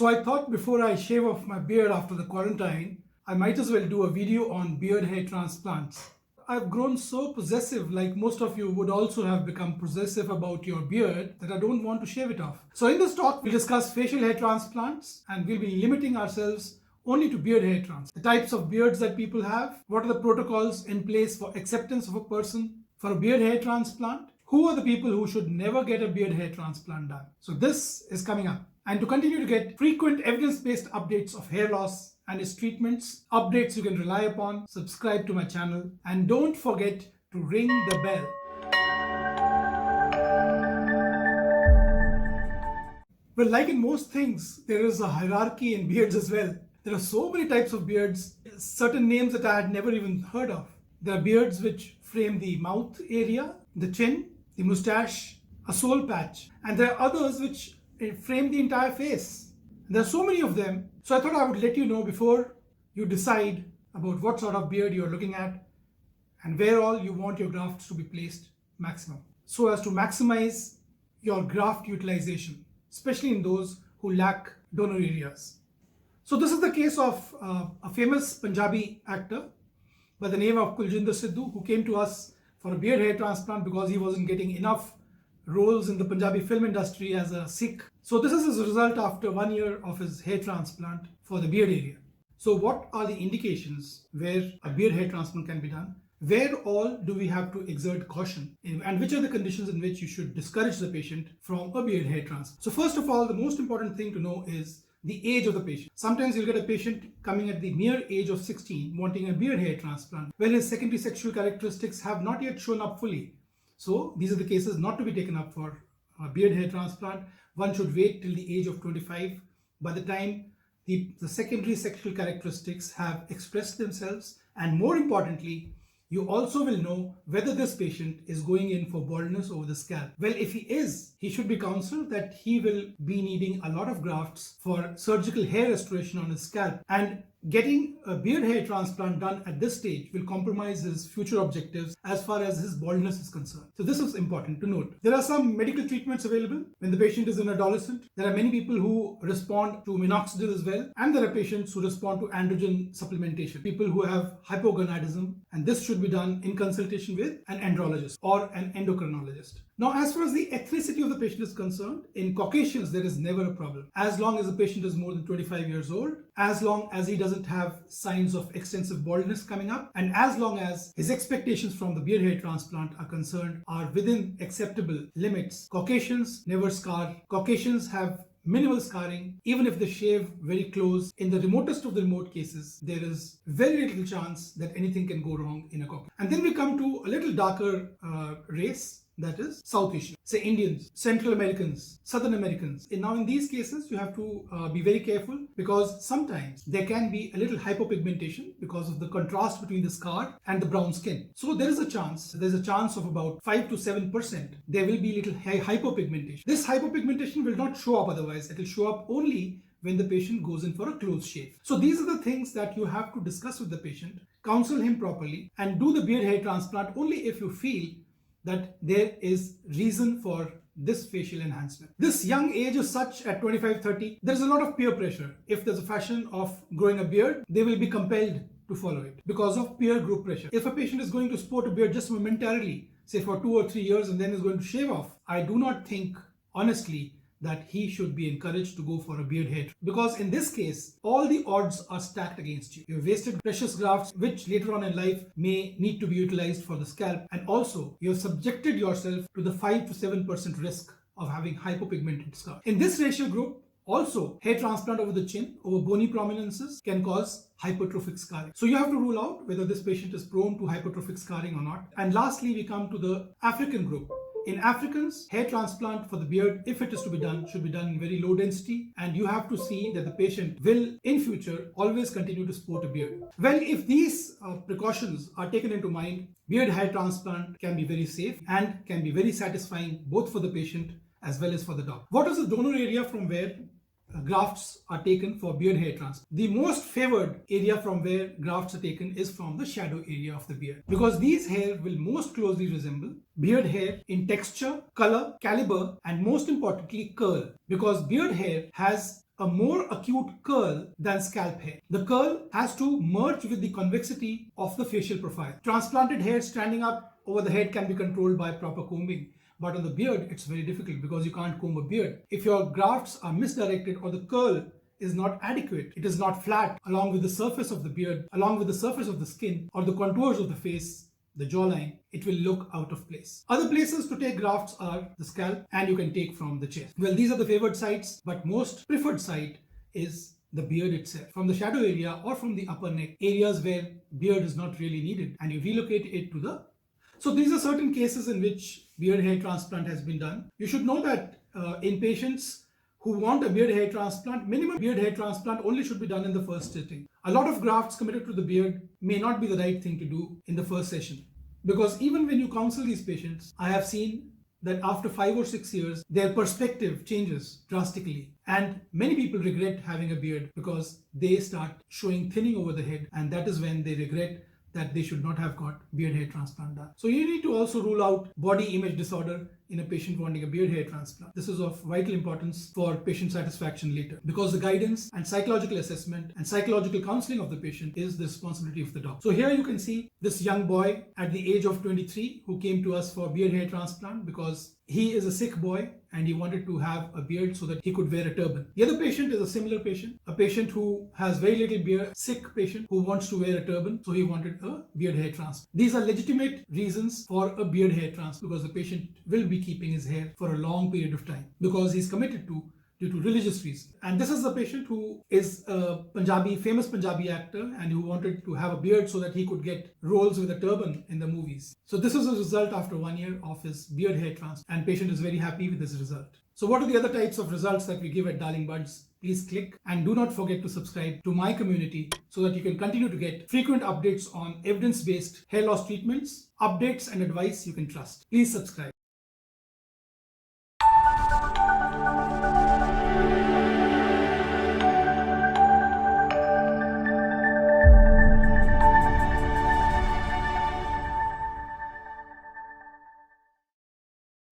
So I thought before I shave off my beard after the quarantine, I might as well do a video on beard hair transplants. I've grown so possessive, like most of you would also have become possessive about your beard, that I don't want to shave it off. So in this talk, we'll discuss facial hair transplants and we'll be limiting ourselves only to beard hair transplants. The types of beards that people have, what are the protocols in place for acceptance of a person for a beard hair transplant, who are the people who should never get a beard hair transplant done. So this is coming up. And to continue to get frequent evidence-based updates of hair loss and its treatments, updates you can rely upon, subscribe to my channel, and don't forget to ring the bell. Well, like in most things, there is a hierarchy in beards as well. There are so many types of beards, certain names that I had never even heard of. There are beards which frame the mouth area, the chin, the mustache, a soul patch, and there are others which frame the entire face. There are so many of them, so I thought I would let you know before you decide about what sort of beard you're looking at and where all you want your grafts to be placed maximum, so as to maximize your graft utilization, especially in those who lack donor areas. So this is the case of a famous Punjabi actor by the name of Kuljinder Sidhu, who came to us for a beard hair transplant because he wasn't getting enough roles in the Punjabi film industry as a Sikh. So this is his result after 1 year of his hair transplant for the beard area. So what are the indications where a beard hair transplant can be done? Where all do we have to exert caution? And which are the conditions in which you should discourage the patient from a beard hair transplant? So first of all, the most important thing to know is the age of the patient. Sometimes you'll get a patient coming at the mere age of 16 wanting a beard hair transplant, where his secondary sexual characteristics have not yet shown up fully. So these are the cases not to be taken up for a beard hair transplant. One should wait till the age of 25. By the time the secondary sexual characteristics have expressed themselves, and more importantly, you also will know whether this patient is going in for baldness over the scalp. Well, if he is, he should be counseled that he will be needing a lot of grafts for surgical hair restoration on his scalp, and getting a beard hair transplant done at this stage will compromise his future objectives as far as his baldness is concerned. So this is important to note. There are some medical treatments available when the patient is an adolescent. There are many people who respond to minoxidil as well, and there are patients who respond to androgen supplementation, people who have hypogonadism, and this should be done in consultation with an andrologist or an endocrinologist. Now, as far as the ethnicity of the patient is concerned, in Caucasians, there is never a problem. As long as the patient is more than 25 years old, as long as he doesn't have signs of extensive baldness coming up, and as long as his expectations from the beard hair transplant are concerned are within acceptable limits, Caucasians never scar. Caucasians have minimal scarring. Even if they shave very close, in the remotest of the remote cases, there is very little chance that anything can go wrong in a Caucasian. And then we come to a little darker race, that is South Asian, say Indians, Central Americans, Southern Americans. And now in these cases, you have to be very careful, because sometimes there can be a little hypopigmentation because of the contrast between the scar and the brown skin. So there's a chance of about 5 to 7% there will be little hypopigmentation. This hypopigmentation will not show up otherwise. It will show up only when the patient goes in for a close shave. So these are the things that you have to discuss with the patient, counsel him properly, and do the beard hair transplant only if you feel that there is reason for this facial enhancement. This young age is such at 25-30, there's a lot of peer pressure. If there's a fashion of growing a beard, they will be compelled to follow it because of peer group pressure. If a patient is going to sport a beard just momentarily, say for 2 or 3 years, and then is going to shave off, I do not think, honestly, that he should be encouraged to go for a beard hair, because in this case all the odds are stacked against you. You've wasted precious grafts which later on in life may need to be utilized for the scalp, and also you've subjected yourself to the 5 to 7% risk of having hypopigmented scalp. In this racial group, also hair transplant over the chin, over bony prominences, can cause hypertrophic scarring. So you have to rule out whether this patient is prone to hypertrophic scarring or not. And lastly, we come to the African group. In Africans, hair transplant for the beard, if it is to be done, should be done in very low density, and you have to see that the patient will in future always continue to sport a beard. Well, if these precautions are taken into mind, beard hair transplant can be very safe and can be very satisfying both for the patient as well as for the doctor. What is the donor area from where grafts are taken for beard hair transplant? The most favored area from where grafts are taken is from the shadow area of the beard, because these hair will most closely resemble beard hair in texture, color, caliber, and most importantly curl, because beard hair has a more acute curl than scalp hair. The curl has to merge with the convexity of the facial profile. Transplanted hair standing up over the head can be controlled by proper combing. But on the beard, it's very difficult because you can't comb a beard. If your grafts are misdirected or the curl is not adequate, it is not flat along with the surface of the beard, along with the surface of the skin or the contours of the face, the jawline, it will look out of place. Other places to take grafts are the scalp, and you can take from the chest. Well, these are the favored sites, but most preferred site is the beard itself. From the shadow area or from the upper neck, areas where beard is not really needed, and you relocate it to the. So these are certain cases in which beard hair transplant has been done. You should know that in patients who want a beard hair transplant, minimum beard hair transplant only should be done in the first sitting. A lot of grafts committed to the beard may not be the right thing to do in the first session. Because even when you counsel these patients, I have seen that after 5 or 6 years, their perspective changes drastically. And many people regret having a beard because they start showing thinning over the head, and that is when they regret that they should not have got beard hair transplant done. So you need to also rule out body image disorder in a patient wanting a beard hair transplant. This is of vital importance for patient satisfaction later, because the guidance and psychological assessment and psychological counseling of the patient is the responsibility of the doctor. So here you can see this young boy at the age of 23 who came to us for beard hair transplant because he is a Sikh boy and he wanted to have a beard so that he could wear a turban. The other patient is a similar patient, a patient who has very little beard, Sikh patient who wants to wear a turban, so he wanted a beard hair transplant. These are legitimate reasons for a beard hair transplant because the patient will be keeping his hair for a long period of time because he's committed to due to religious reasons. And this is the patient who is a famous Punjabi actor and who wanted to have a beard so that he could get roles with a turban in the movies. So this is a result after 1 year of his beard hair transplant, and patient is very happy with this result. So what are the other types of results that we give at Darling Buds? Please click and do not forget to subscribe to my community so that you can continue to get frequent updates on evidence-based hair loss treatments, updates and advice you can trust. Please subscribe.